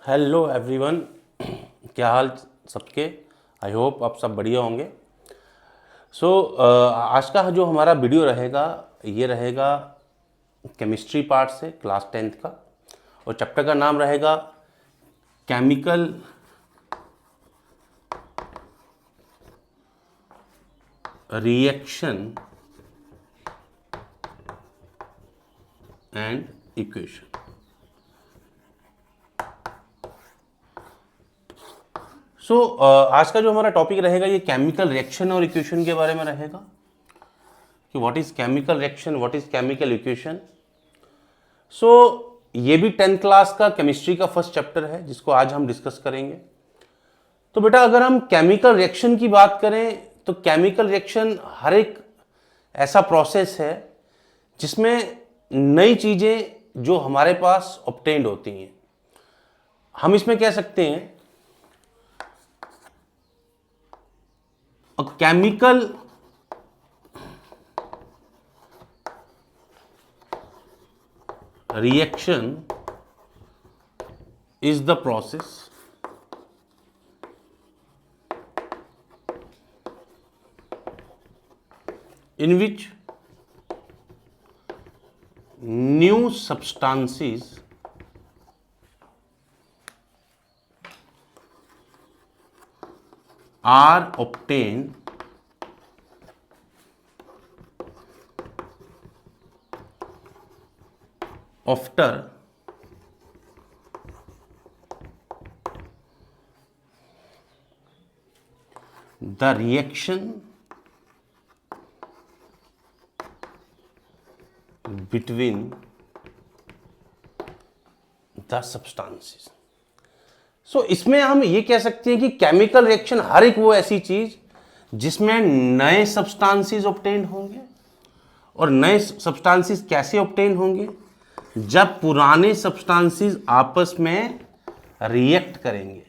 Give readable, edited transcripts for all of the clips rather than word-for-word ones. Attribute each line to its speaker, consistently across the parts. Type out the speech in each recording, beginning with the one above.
Speaker 1: Hello everyone, क्या हाल सबके। I hope आप सब बढ़िया होंगे। आज का जो हमारा वीडियो रहेगा ये रहेगा केमिस्ट्री पार्ट से क्लास 10th का, और चैप्टर का नाम रहेगा केमिकल रिएक्शन एंड इक्वेशन। आज का जो हमारा टॉपिक रहेगा ये केमिकल रिएक्शन और इक्वेशन के बारे में रहेगा कि what is chemical reaction, what is chemical equation. ये भी 10th क्लास का केमिस्ट्री का फर्स्ट चैप्टर है जिसको आज हम डिस्कस करेंगे। तो बेटा अगर हम केमिकल रिएक्शन की बात करें तो केमिकल रिएक्शन हर एक ऐसा प्रोसेस है जिसमें नई चीजें जो हमारे पास ऑब्टेन्ड होती हैं, हम इसमें कह सकते हैं a chemical reaction is the process in which new substances are obtained after the reaction between the substances। इसमें हम ये कह सकते हैं कि केमिकल रिएक्शन हर एक वो ऐसी चीज जिसमें नए सब्सटेंसेस ऑब्टेन होंगे। और नए सब्सटेंसेस कैसे ऑब्टेन होंगे? जब पुराने सब्सटेंसेस आपस में रिएक्ट करेंगे।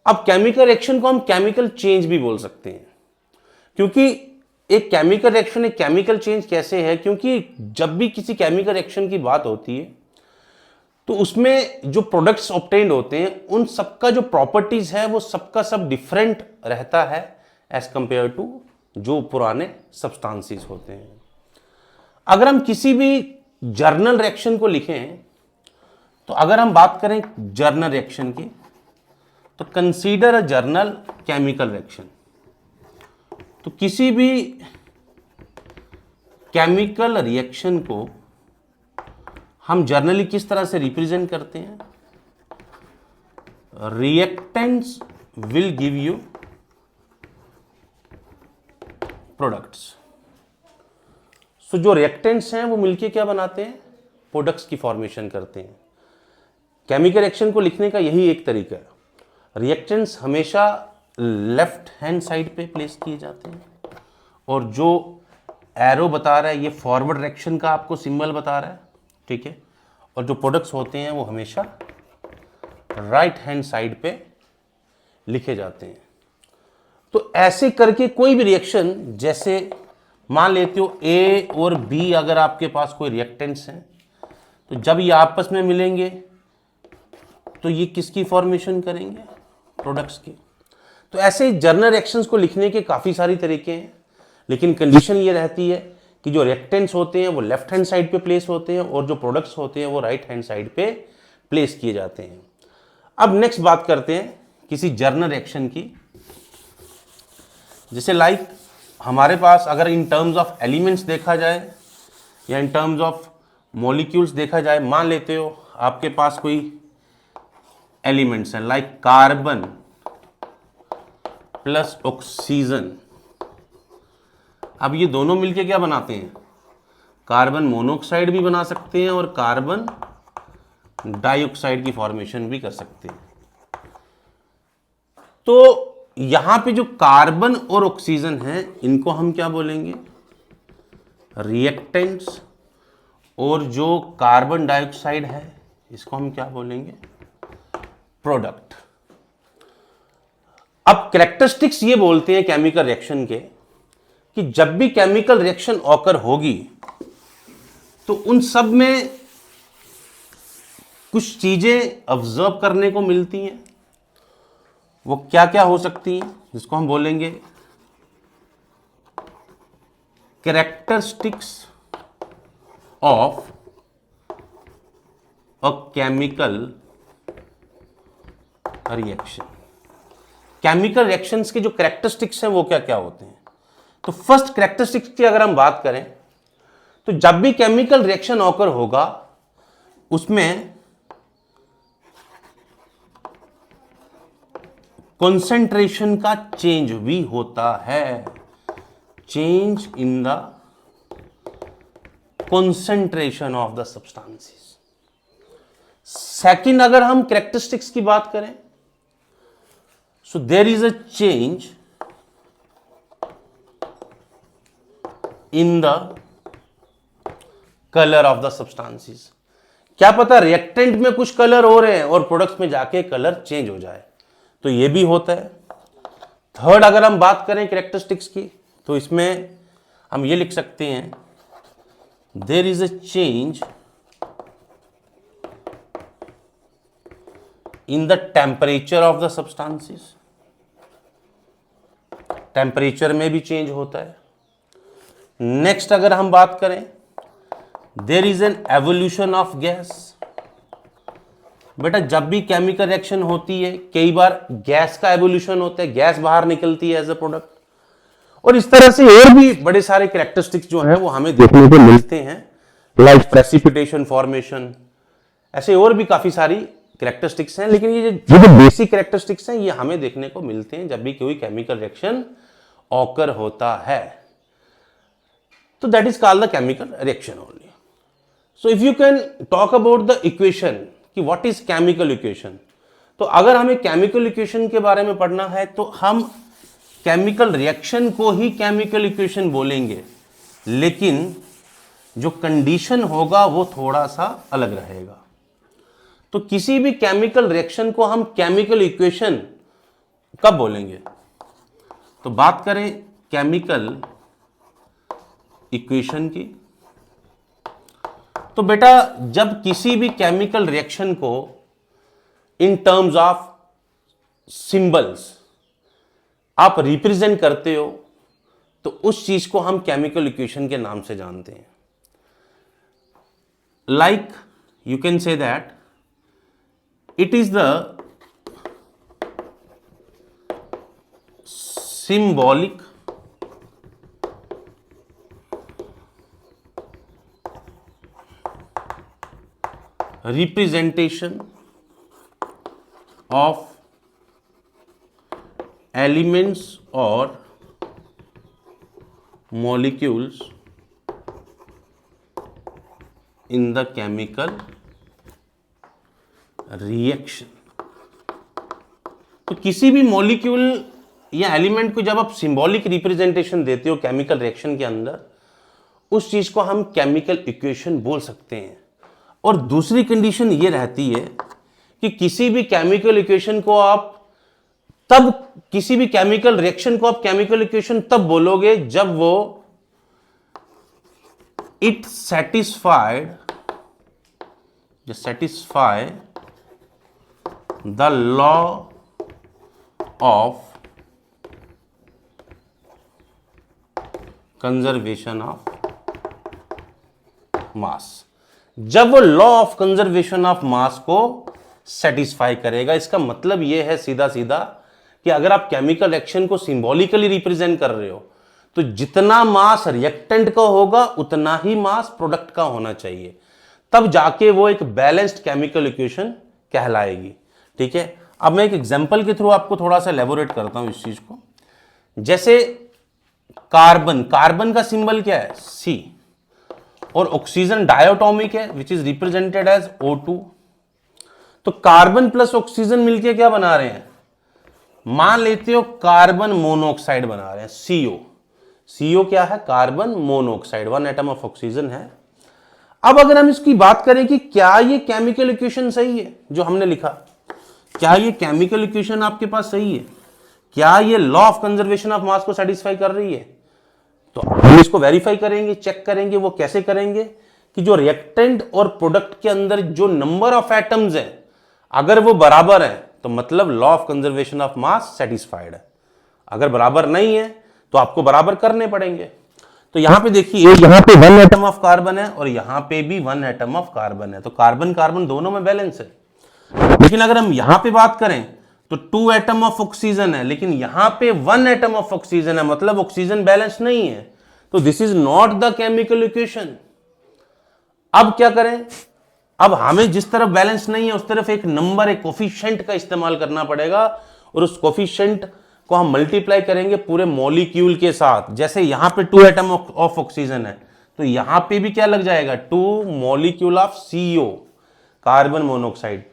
Speaker 1: अब केमिकल रिएक्शन को हम केमिकल चेंज भी बोल सकते हैं, क्योंकि एक केमिकल रिएक्शन एक केमिकल चेंज कैसे है, क्योंकि जब भी किसी केमिकल रिएक्शन की बात होती है तो उसमें जो प्रोडक्ट्स ऑब्टेन्ड होते हैं उन सबका जो प्रॉपर्टीज है वो सबका सब डिफरेंट रहता है एज कंपेयर टू जो पुराने सब्सटेंसेस होते हैं। अगर हम किसी भी जर्नल रिएक्शन को लिखें तो अगर हम बात करें जर्नल रिएक्शन की तो consider a journal chemical reaction. तो किसी भी केमिकल रिएक्शन को हम जर्नली किस तरह से रिप्रेजेंट करते हैं? Reactants will give you products. जो रिएक्टेंट्स हैं वो मिलके क्या बनाते हैं? प्रोडक्ट्स की फॉर्मेशन करते हैं। केमिकल रिएक्शन को लिखने का यही एक तरीका है। रिएक्टेंट्स हमेशा लेफ्ट हैंड साइड पे प्लेस किए जाते हैं, और जो एरो बता रहा है ये फॉरवर्ड रिएक्शन का आपको सिंबल बता रहा है, ठीक है। और जो प्रोडक्ट्स होते हैं वो हमेशा राइट हैंड साइड पे लिखे जाते हैं। तो ऐसे करके कोई भी रिएक्शन, जैसे मान लेते हो ए और बी अगर आपके पास कोई रिएक्टेंट्स हैं, तो जब ये आपस में मिलेंगे तो ये किसकी फॉर्मेशन करेंगे? प्रोडक्ट्स की। तो ऐसे जर्नल रिएक्शंस को लिखने के काफ़ी सारी तरीके हैं, लेकिन कंडीशन ये रहती है कि जो रिएक्टेंट्स होते हैं वो लेफ्ट हैंड साइड पे प्लेस होते हैं और जो प्रोडक्ट्स होते हैं वो राइट हैंड साइड पे प्लेस किए जाते हैं। अब नेक्स्ट बात करते हैं किसी जर्नल रिएक्शन की। जैसे लाइक हमारे पास अगर इन टर्म्स ऑफ एलिमेंट्स देखा जाए या इन टर्म्स ऑफ मॉलिक्यूल्स देखा जाए, मान लेते हो आपके पास कोई एलिमेंट्स हैं लाइक कार्बन प्लस ऑक्सीजन। अब ये दोनों मिलके क्या बनाते हैं? कार्बन मोनोऑक्साइड भी बना सकते हैं और कार्बन डाइऑक्साइड की फॉर्मेशन भी कर सकते हैं। तो यहां पे जो कार्बन और ऑक्सीजन है इनको हम क्या बोलेंगे? रिएक्टेंट्स। और जो कार्बन डाइऑक्साइड है इसको हम क्या बोलेंगे? प्रोडक्ट। अब कैरेक्टरिस्टिक्स ये बोलते हैं केमिकल रिएक्शन के कि जब भी केमिकल रिएक्शन ऑकर होगी तो उन सब में कुछ चीजें ऑब्जर्व करने को मिलती हैं। वो क्या क्या हो सकती हैं, जिसको हम बोलेंगे characteristics of a chemical reaction. Chemical reactions के जो कैरेक्टरिस्टिक्स हैं वो क्या क्या होते हैं। तो फर्स्ट कैरेक्टरिस्टिक्स की अगर हम बात करें तो जब भी केमिकल रिएक्शन ऑकर होगा उसमें कंसंट्रेशन का चेंज भी होता है, change in the concentration of the substances. Second, अगर हम कैरेक्टरिस्टिक्स की बात करें, so there is a change in the colour of the substances. क्या पता रिएक्टेंट में कुछ कलर हो रहे हैं और प्रोडक्ट्स में जाके कलर चेंज हो जाए, तो ये भी होता है। थर्ड, अगर हम बात करें कैरेक्टरिस्टिक्स की, तो इसमें हम ये लिख सकते हैं there is a change in the temperature of the substances. Temperature में भी चेंज होता है। नेक्स्ट, अगर हम बात करें there is an evolution of gas. बेटा जब भी केमिकल रिएक्शन होती है कई बार गैस का एवोल्यूशन होता है, गैस बाहर निकलती है एज अ प्रोडक्ट, और इस तरह से और भी बड़े सारे कैरेक्टरिस्टिक्स जो हैं वो हमें देखने को मिलते हैं, लाइक प्रेसिपिटेशन फॉर्मेशन। ऐसे और भी काफी सारी कैरेक्टरिस्टिक्स हैं, लेकिन ये जो बेसिक कैरेक्टरिस्टिक्स हैं ये हमें देखने को मिलते हैं जब भी कोई केमिकल रिएक्शन ऑकर होता है। तो that is called the chemical reaction only. So if you can talk about the equation कि व्हाट इज केमिकल इक्वेशन, तो अगर हमें केमिकल इक्वेशन के बारे में पढ़ना है तो हम केमिकल रिएक्शन को ही केमिकल इक्वेशन बोलेंगे, लेकिन जो कंडीशन होगा वो थोड़ा सा अलग रहेगा। तो किसी भी केमिकल रिएक्शन को हम केमिकल इक्वेशन कब बोलेंगे, तो बात करें केमिकल इक्वेशन की, तो बेटा जब किसी भी केमिकल रिएक्शन को इन टर्म्स ऑफ सिंबल्स आप रिप्रेजेंट करते हो तो उस चीज को हम केमिकल इक्वेशन के नाम से जानते हैं। Like you can say that it is the symbolic representation of elements or molecules in the chemical reaction। तो किसी भी मॉलिक्यूल या एलिमेंट को जब आप सिंबॉलिक रिप्रेजेंटेशन देते हो केमिकल रिएक्शन के अंदर, उस चीज को हम केमिकल इक्वेशन बोल सकते हैं। और दूसरी कंडीशन ये रहती है कि किसी भी केमिकल इक्वेशन को आप तब, किसी भी केमिकल रिएक्शन को आप केमिकल इक्वेशन तब बोलोगे जब वो it satisfy the law of conservation of mass. जब वो law of conservation of mass को सेटिस्फाई करेगा। इसका मतलब यह है सीधा सीधा कि अगर आप केमिकल रिएक्शन को सिंबॉलिकली रिप्रेजेंट कर रहे हो तो जितना मास रिएक्टेंट का होगा उतना ही मास प्रोडक्ट का होना चाहिए, तब जाके वो एक बैलेंस्ड केमिकल इक्वेशन कहलाएगी। ठीक है, अब मैं एक एग्जांपल के थ्रू आपको थोड़ा सा एलैबोरेट करता हूं इस चीज को। जैसे कार्बन का सिंबल क्या है, C, और ऑक्सीजन डायटोमिक है which is represented as O2। तो कार्बन प्लस ऑक्सीजन मिलके क्या बना रहे हैं, मान लेते हो कार्बन मोनोऑक्साइड बना रहे हैं, CO। CO क्या है, carbon monoxide, 1 atom of oxygen है। अब अगर हम इसकी बात करें कि क्या ये केमिकल इक्वेशन सही है जो हमने लिखा, क्या ये केमिकल इक्वेशन आपके पास सही है, क्या ये law of conservation of mass को सेटिस्फाई कर रही है, तो हम इसको वेरीफाई करेंगे, चेक करेंगे। वो कैसे करेंगे कि जो रिएक्टेंट और प्रोडक्ट के अंदर जो नंबर ऑफ एटम्स हैं अगर वो बराबर हैं तो मतलब law of conservation of mass satisfied है। अगर बराबर नहीं है तो आपको बराबर करने पड़ेंगे। तो यहां पे देखिए, यहां पे 1 एटम ऑफ कार्बन है और यहां पे भी 1 एटम ऑफ कार्बन है, तो कार्बन कार्बन दोनों में बैलेंस है। लेकिन अगर हम यहां पे बात करें तो 2 एटम ऑफ ऑक्सीजन है, लेकिन यहां पे 1 एटम ऑफ ऑक्सीजन है, मतलब ऑक्सीजन बैलेंस नहीं है। तो this is not the chemical equation. अब क्या करें? अब हमें जिस तरफ बैलेंस नहीं है उस तरफ एक नंबर, एक कोफिशिएंट का इस्तेमाल करना पड़ेगा, और उस कोफिशिएंट को हम मल्टीप्लाई करेंगे पूरे मॉलिक्यूल के साथ। जैसे यहां पे 2 एटम ऑफ ऑक्सीजन है तो यहां पे भी क्या लग जाएगा? 2 molecule of CO, carbon monoxide.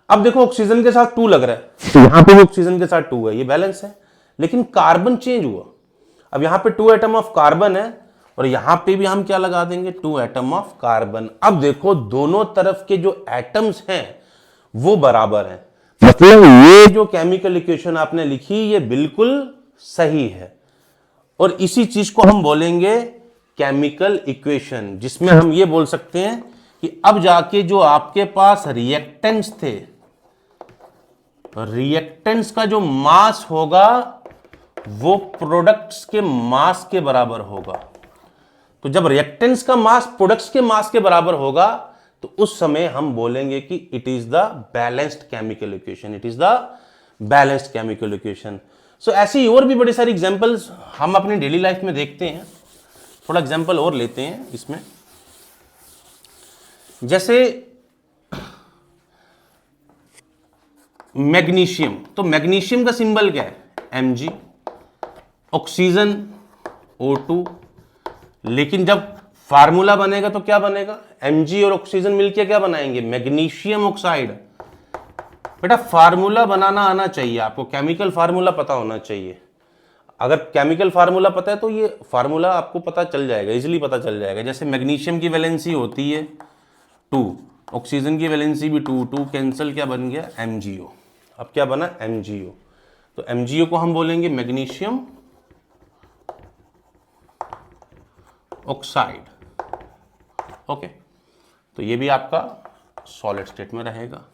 Speaker 1: अब देखो ऑक्सीजन के साथ 2 लग रहा है तो यहां पे भी ऑक्सीजन के साथ 2 है, ये बैलेंस है। लेकिन कार्बन चेंज हुआ, अब यहां पे 2 एटम ऑफ कार्बन है और यहां पे भी हम क्या लगा देंगे? 2 एटम ऑफ कार्बन। अब देखो दोनों तरफ के जो एटम्स हैं वो बराबर हैं, मतलब ये जो केमिकल इक्वेशन आपने लिखी ये बिल्कुल सही है। और इसी चीज को हम बोलेंगे केमिकल इक्वेशन, जिसमें हम ये बोल सकते हैं कि अब जाके जो आपके पास रिएक्टेंट्स थे, रिएक्टेंट्स का जो मास होगा वो प्रोडक्ट्स के मास के बराबर होगा। तो जब रिएक्टेंट्स का मास प्रोडक्ट्स के मास के बराबर होगा तो उस समय हम बोलेंगे कि it is the balanced chemical equation, it is the balanced chemical equation. So ऐसी और भी बड़ी सारी एग्जांपल्स हम अपनी डेली लाइफ में देखते हैं। थोड़ा एग्जांपल और लेते हैं इसमें, जैसे मैग्नीशियम। तो मैग्नीशियम का सिंबल क्या है? Mg। Oxygen O2। लेकिन जब फार्मूला बनेगा तो क्या बनेगा? Mg और ऑक्सीजन मिलकर क्या बनाएंगे? Magnesium oxide. बेटा फार्मूला बनाना आना चाहिए आपको, केमिकल फार्मूला पता होना चाहिए। अगर केमिकल फार्मूला पता है तो ये फार्मूला आपको पता चल जाएगा, इजीली पता चल जाएगा। जैसे मैग्नीशियम की वैलेंसी होती है 2, ऑक्सीजन की वैलेंसी भी 2, 2 कैंसिल, क्या बन गया? MgO। अब क्या बना? MgO। तो MgO को हम बोलेंगे मैग्नीशियम ऑक्साइड। ओके, तो ये भी आपका सॉलिड स्टेट में रहेगा।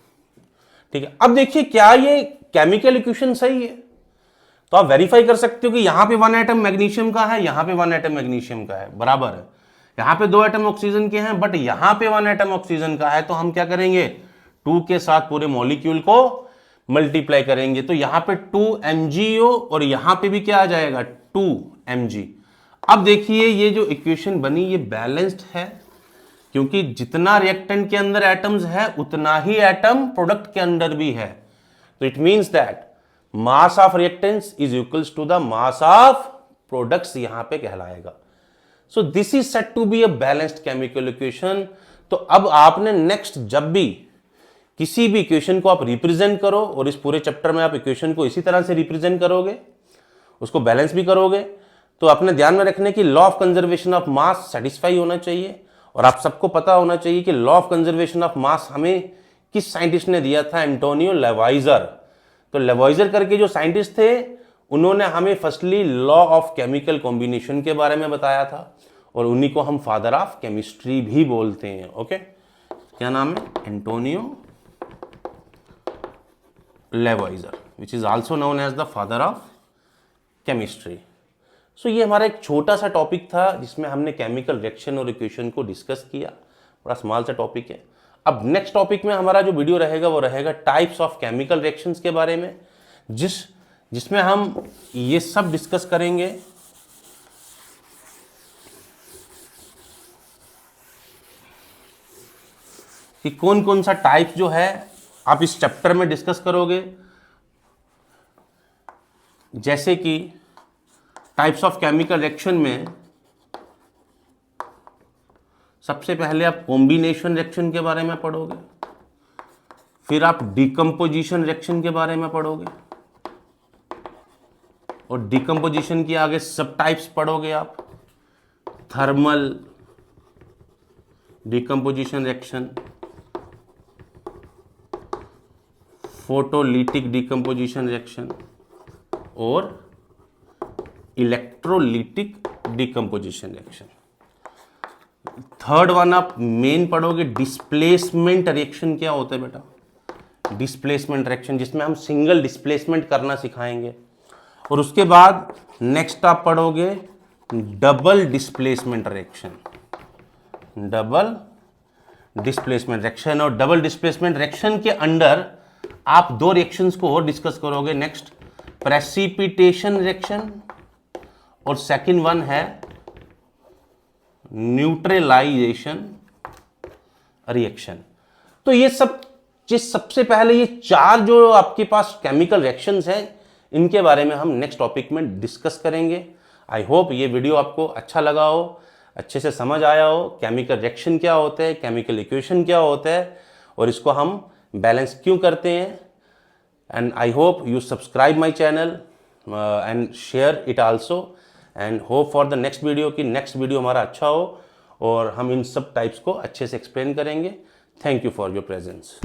Speaker 1: ठीक है, अब देखिए क्या ये केमिकल इक्वेशन सही है? तो आप वेरीफाई कर सकते हो कि यहां पे 1 एटम मैग्नीशियम का है, यहां पे 1 एटम मैग्नीशियम का है, बराबर है। यहां पे 2 एटम ऑक्सीजन के हैं बट यहां पे 1 एटम ऑक्सीजन का है, तो हम क्या करेंगे? 2 के साथ पूरे मॉलिक्यूल को मल्टीप्लाई करेंगे। तो यहां पे 2 MgO और यहां पे भी क्या आ जाएगा? 2 Mg। अब देखिए ये जो इक्वेशन बनी ये बैलेंस्ड है, क्योंकि जितना रिएक्टेंट के अंदर एटम्स है उतना ही एटम प्रोडक्ट के अंदर भी है। तो it means that mass of reactants is equals to the mass of products, यहां पे कहलाएगा। So this is said to be a balanced chemical equation. तो अब आपने नेक्स्ट जब भी किसी भी इक्वेशन को आप रिप्रेजेंट करो, और इस पूरे चैप्टर में आप इक्वेशन को इसी तरह से रिप्रेजेंट करोगे, उसको बैलेंस भी करोगे, तो अपने ध्यान में रखने की law of conservation of mass satisfy होना चाहिए। और आप सबको पता होना चाहिए कि law of conservation of mass हमें किस साइंटिस्ट ने दिया था? एंटोनियो लेवाइजर। तो लेवाइजर करके जो साइंटिस्ट थे उन्होंने हमें firstly law of chemical combination के बारे में बताया था, और उन्हीं को हम फादर ऑफ केमिस्ट्री भी बोलते हैं। ओके, क्या नाम है? Antonio Lavoisier, which is also known as the father of chemistry. So ये हमारा एक छोटा सा टॉपिक था जिसमें हमने केमिकल रिएक्शन और इक्वेशन को डिस्कस किया। बड़ा स्मॉल सा टॉपिक है। अब नेक्स्ट टॉपिक में हमारा जो वीडियो रहेगा वो रहेगा टाइप्स ऑफ केमिकल रिएक्शंस के बारे में, जिसमें हम ये सब डिस्कस करेंगे। कि कौन कौन सा टाइप जो है आप इस चैप्टर में डिस्कस करोगे। जैसे कि टाइप्स ऑफ केमिकल रिएक्शन में सबसे पहले आप कॉम्बिनेशन रिएक्शन के बारे में पढ़ोगे, फिर आप डिकम्पोजिशन रिएक्शन के बारे में पढ़ोगे, और डिकम्पोजिशन के आगे सब टाइप्स पढ़ोगे आप। Thermal decomposition reaction, photolytic decomposition reaction और electrolytic decomposition reaction. Third one आप मेन पढ़ोगे, डिस्प्लेसमेंट रिएक्शन क्या होता है बेटा, डिस्प्लेसमेंट रिएक्शन, जिसमें हम सिंगल डिस्प्लेसमेंट करना सिखाएंगे। और उसके बाद नेक्स्ट आप पढ़ोगे double displacement reaction, double displacement reaction. और डबल डिस्प्लेसमेंट रिएक्शन के अंडर आप दो रिएक्शंस को और डिस्कस करोगे नेक्स्ट, प्रेसिपिटेशन रिएक्शन और सेकंड वन है न्यूट्रलाइजेशन रिएक्शन। तो ये सब चीज, सबसे पहले ये चार जो आपके पास केमिकल रिएक्शंस हैं, इनके बारे में हम नेक्स्ट टॉपिक में डिस्कस करेंगे। आई होप ये वीडियो आपको अच्छा लगा हो, अच्छे से समझ आया हो, केमिकल रिएक्शन क्या होता है, केमिकल इक्वेशन क्या होता है, और इसको हम बैलेंस क्यों करते हैं। And I hope you subscribe my channel and share it also, and hope for the next video कि नेक्स्ट वीडियो हमारा अच्छा हो और हम इन सब टाइप्स को अच्छे से एक्सप्लेन करेंगे। Thank you for your presence.